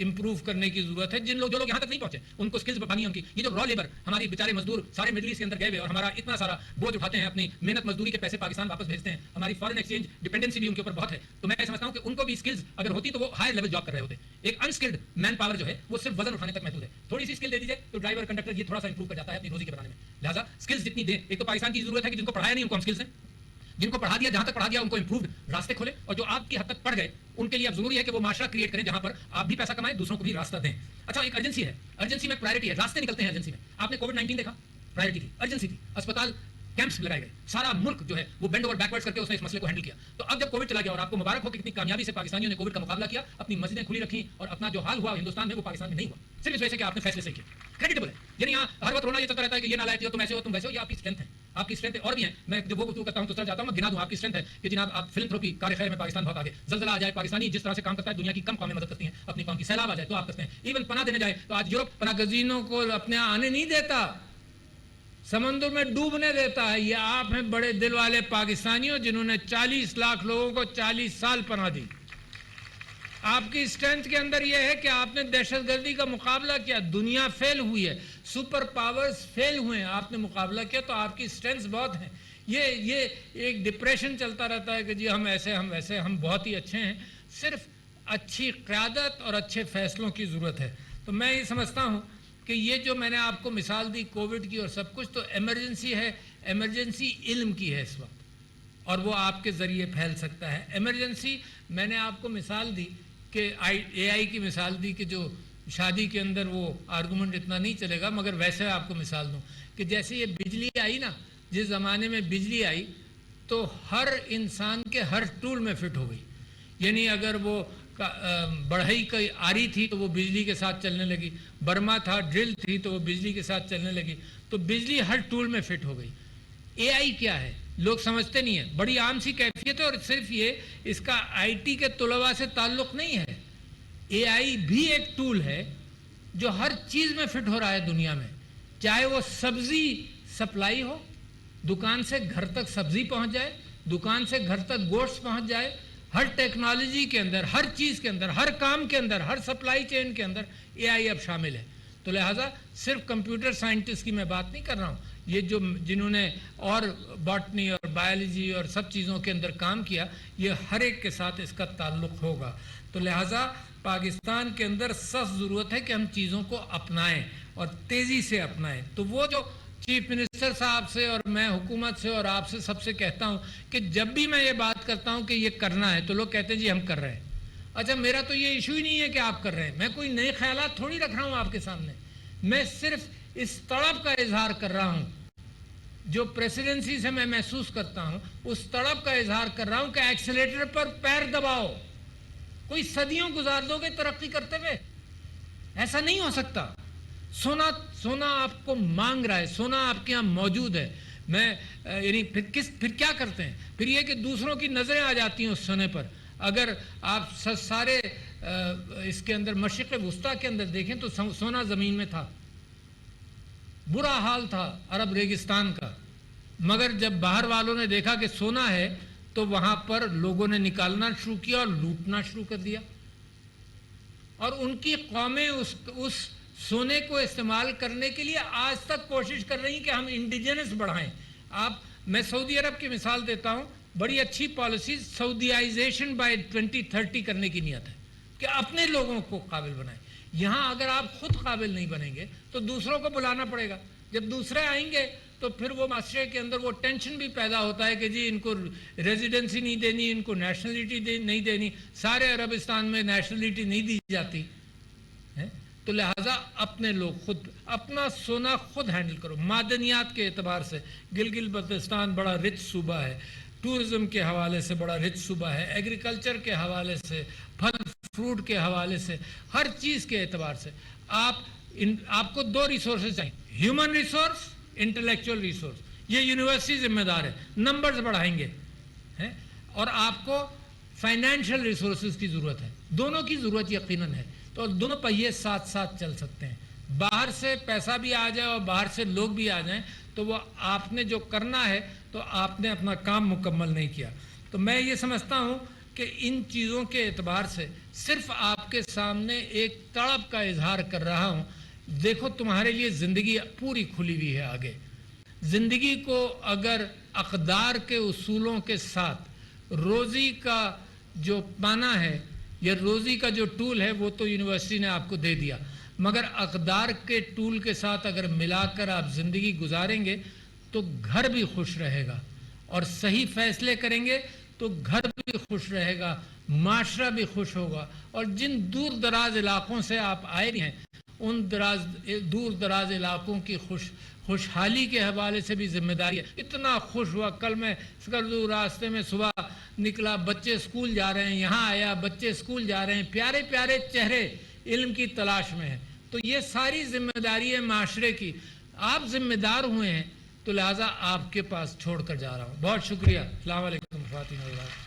Improve کرنے کی ضرورت ہے. جو لوگ یہاں تک نہیں پہنچے ان کو اسکلز بڑھانی ہوگی. یہ جو را لیبر ہماری بیچارے مزدور سارے مڈل ایسٹ کے اندر گئے ہوئے اور ہمارا اتنا سارا بوجھ اٹھاتے ہیں, اپنی محنت مزدوری کے پیسے پاکستان واپس بھیجتے ہیں, ہماری فارن ایکسچینج ڈپینڈنسی بھی ان کے اوپر بہت ہے. تو میں سمجھتا ہوں کہ ان کو بھی اسکلز اگر ہوتی تو وہ ہائر لیول جاب کر رہے ہوتے. ایک انسکلڈ مین پاور جو ہے وہ صرف وزن اٹھانے تک محدود ہے. تھوڑی سی اسکل دے دیجیے تو ڈرائیور کنڈکٹر یہ تھوڑا سا امپروو کر جاتا ہے اپنی روزی کے بنانے میں. لہٰذا اسکلز جتنی دیں, ایک تو پاکستان کی ضرورت ہے کہ جن کو پڑھایا نہیں ان کو ہم اسکلز ہیں, جن کو پڑھا دیا جہاں تک پڑھا دیا ان کو امپرووڈ راستے کھولے, اور جو آپ کی حد تک پڑھ گئے ان کے لیے اب ضروری ہے کہ وہ معاشرہ کریٹ کریں جہاں پر آپ بھی پیسہ کمائیں, دوسروں کو بھی راستہ دیں. اچھا ایک ارجنسی ہے, ارجنسی میں پرائرٹی ہے, راستے نکلتے ہیں ارجنسی میں. آپ نے کووڈ-19 دیکھا, پرائرٹی تھی, ارجنسی تھی, اسپتال کیمپس لگائے گئے, سارا ملک جو ہے وہ بینڈ اوور بیکورڈ کر کے اس نے اس مسئلے کو ہینڈل کیا. تو اب جب کووڈ چلا گیا اور آپ کو مبارک ہو کہ کتنی کامیابی سے پاکستانیوں نے کووڈ کا مقابلہ کیا, اپنی مسجدیں کھلی رکھی اور اپنا جو حال ہوا ہندوستان میں وہ پاکستان میں نہیں ہوا, صرف اس وجہ سے کہ آپ نے فیصلے صحیح کیے. کریڈیبل ہے. یعنی یہاں ہر وقت رونا یہ چلتا رہتا ہے کہ یہ نالائق ہو, تم ایسے ہو, تم ویسے ہو. یہ آپ کی اسٹرینتھ ہے, آپ کی اسٹرینتھ ہے. اور بھی ہیں, میں جب وہ گفتگو کرتا ہوں تو سر جاتا ہوں, میں گنا دوں آپ کی اسٹرینتھ ہے کہ جناب آپ فلنتھروپی کار خیر میں پاکستان بہت آگے. زلزلہ آ جائے, پاکستانی جس طرح سے کام کرتا ہے, دنیا کی کم قومیں مدد کرتی ہیں, اپنی قوم کی سیلاب آ جائے تو آپ کرتے ہیں. ایون پناہ دینے جائے تو آج یورپ پناہ گزینوں کو اپنے آنے نہیں دیتا, سمندر میں ڈوبنے دیتا ہے. یہ آپ ہیں بڑے دل والے پاکستانیوں جنہوں نے 40 لاکھ لوگوں کو 40 سال پناہ دی. آپ کی اسٹرینتھ کے اندر یہ ہے کہ آپ نے دہشت گردی کا مقابلہ کیا, دنیا فیل ہوئی ہے, سپر پاورز فیل ہوئے ہیں, آپ نے مقابلہ کیا, تو آپ کی اسٹرینتھ بہت ہیں. یہ ایک ڈپریشن چلتا رہتا ہے کہ جی ہم ایسے ہم ویسے, ہم بہت ہی اچھے ہیں. صرف اچھی قیادت اور اچھے فیصلوں کی ضرورت ہے. تو میں یہ سمجھتا ہوں کہ یہ جو میں نے آپ کو مثال دی کووڈ کی اور سب کچھ, تو ایمرجنسی ہے, ایمرجنسی علم کی ہے اس وقت, اور وہ آپ کے ذریعے پھیل سکتا ہے. ایمرجنسی میں نے آپ کو مثال دی کہ اے آئی کی مثال دی کہ جو شادی کے اندر وہ آرگومنٹ اتنا نہیں چلے گا, مگر ویسے آپ کو مثال دوں کہ جیسے یہ بجلی آئی نا, جس زمانے میں بجلی آئی تو ہر انسان کے ہر ٹول میں فٹ ہو گئی. یعنی اگر وہ بڑھئی کی آری تھی تو وہ بجلی کے ساتھ چلنے لگی, برما تھا, ڈرل تھی تو وہ بجلی کے ساتھ چلنے لگی, تو بجلی ہر ٹول میں فٹ ہو گئی. اے آئی کیا ہے لوگ سمجھتے نہیں ہیں, بڑی عام سی کیفیت ہے, اور صرف یہ اس کا آئی ٹی کے طلباء سے تعلق نہیں ہے. اے آئی بھی ایک ٹول ہے جو ہر چیز میں فٹ ہو رہا ہے دنیا میں, چاہے وہ سبزی سپلائی ہو, دکان سے گھر تک سبزی پہنچ جائے, دکان سے گھر تک گوشت پہنچ جائے, ہر ٹیکنالوجی کے اندر, ہر چیز کے اندر, ہر کام کے اندر, ہر سپلائی چین کے اندر اے آئی اب شامل ہے. تو لہٰذا صرف کمپیوٹر سائنٹسٹ کی میں بات نہیں کر رہا ہوں, یہ جو جنہوں نے اور باٹنی اور بایولوجی اور سب چیزوں کے اندر کام کیا, یہ ہر ایک کے ساتھ اس کا تعلق ہوگا. تو لہٰذا پاکستان کے اندر سخت ضرورت ہے کہ ہم چیزوں کو اپنائیں اور تیزی سے اپنائیں. تو وہ جو چیف منسٹر صاحب سے اور میں حکومت سے اور آپ سے سب سے کہتا ہوں کہ جب بھی میں یہ بات کرتا ہوں کہ یہ کرنا ہے تو لوگ کہتے ہیں جی ہم کر رہے ہیں. اچھا میرا تو یہ ایشو ہی نہیں ہے کہ آپ کر رہے ہیں, میں کوئی نئے خیالات تھوڑی رکھ رہا ہوں آپ کے سامنے, میں صرف اس تڑپ کا اظہار کر رہا ہوں جو پریسیڈنسی سے میں محسوس کرتا ہوں, اس تڑپ کا اظہار کر رہا ہوں کہ ایکسیلیٹر پر پیر دباؤ. کوئی صدیوں گزار دو گے ترقی کرتے ہوئے, ایسا نہیں ہو سکتا. سونا آپ کو مانگ رہا ہے, سونا آپ کے یہاں موجود ہے. میں یعنی پھر کیا کرتے ہیں, پھر یہ کہ دوسروں کی نظریں آ جاتی ہیں اس سونے پر. اگر آپ سارے اس کے اندر مشرق وسطیٰ کے اندر دیکھیں تو سونا زمین میں تھا, برا حال تھا عرب ریگستان کا, مگر جب باہر والوں نے دیکھا کہ سونا ہے تو وہاں پر لوگوں نے نکالنا شروع کیا اور لوٹنا شروع کر دیا, اور ان کی قومیں اس سونے کو استعمال کرنے کے لیے آج تک کوشش کر رہی ہیں کہ ہم انڈیجنس بڑھائیں. میں سعودی عرب کی مثال دیتا ہوں, بڑی اچھی پالیسی سعودیائزیشن بائی 2030 کرنے کی نیت ہے کہ اپنے لوگوں کو قابل بنائیں. یہاں اگر آپ خود قابل نہیں بنیں گے تو دوسروں کو بلانا پڑے گا. جب دوسرے آئیں گے تو پھر وہ معاشرے کے اندر وہ ٹینشن بھی پیدا ہوتا ہے کہ جی ان کو ریزیڈنسی نہیں دینی, ان کو نیشنلٹی نہیں دینی. سارے عربستان میں نیشنلٹی نہیں دی جاتی, تو لہٰذا اپنے لوگ خود اپنا سونا خود ہینڈل کرو. معدنیات کے اعتبار سے گلگت بلتستان بڑا رچ صوبہ ہے, ٹورزم کے حوالے سے بڑا رچ صوبہ ہے, ایگریکلچر کے حوالے سے, پھل فروٹ کے حوالے سے, ہر چیز کے اعتبار سے. آپ کو 2 ریسورسز چاہیے, ہیومن ریسورس, انٹلیکچوئل ریسورس. یہ یونیورسٹی ذمہ دار ہے, نمبرز بڑھائیں گے, اور آپ کو فائنینشیل ریسورسز کی ضرورت ہے. دونوں کی ضرورت یقیناً ہے, تو دونوں پہیے ساتھ ساتھ چل سکتے ہیں. باہر سے پیسہ بھی آ جائے اور باہر سے لوگ بھی آ جائیں تو وہ آپ نے جو کرنا ہے تو آپ نے اپنا کام مکمل نہیں کیا. تو میں یہ سمجھتا ہوں کہ ان چیزوں کے اعتبار سے صرف آپ کے سامنے ایک تڑپ کا اظہار کر رہا ہوں. دیکھو تمہارے لیے زندگی پوری کھلی ہوئی ہے آگے. زندگی کو اگر اقدار کے اصولوں کے ساتھ روزی کا جو پانا ہے یا روزی کا جو ٹول ہے وہ تو یونیورسٹی نے آپ کو دے دیا، مگر اقدار کے ٹول کے ساتھ اگر ملا کر آپ زندگی گزاریں گے تو گھر بھی خوش رہے گا، اور صحیح فیصلے کریں گے تو گھر بھی خوش رہے گا، معاشرہ بھی خوش ہوگا. اور جن دور دراز علاقوں سے آپ آئے ہیں ان دور دراز علاقوں کی خوشحالی کے حوالے سے بھی ذمہ داری ہے. اتنا خوش ہوا کل میں سکردو راستے میں صبح نکلا، بچے اسکول جا رہے ہیں، یہاں آیا بچے اسکول جا رہے ہیں، پیارے پیارے چہرے علم کی تلاش میں ہیں. تو یہ ساری ذمہ داری ہے معاشرے کی. آپ ذمہ دار ہوئے ہیں تو لہٰذا آپ کے پاس چھوڑ کر جا رہا ہوں. بہت شکریہ. السلام علیکم فاطمہ.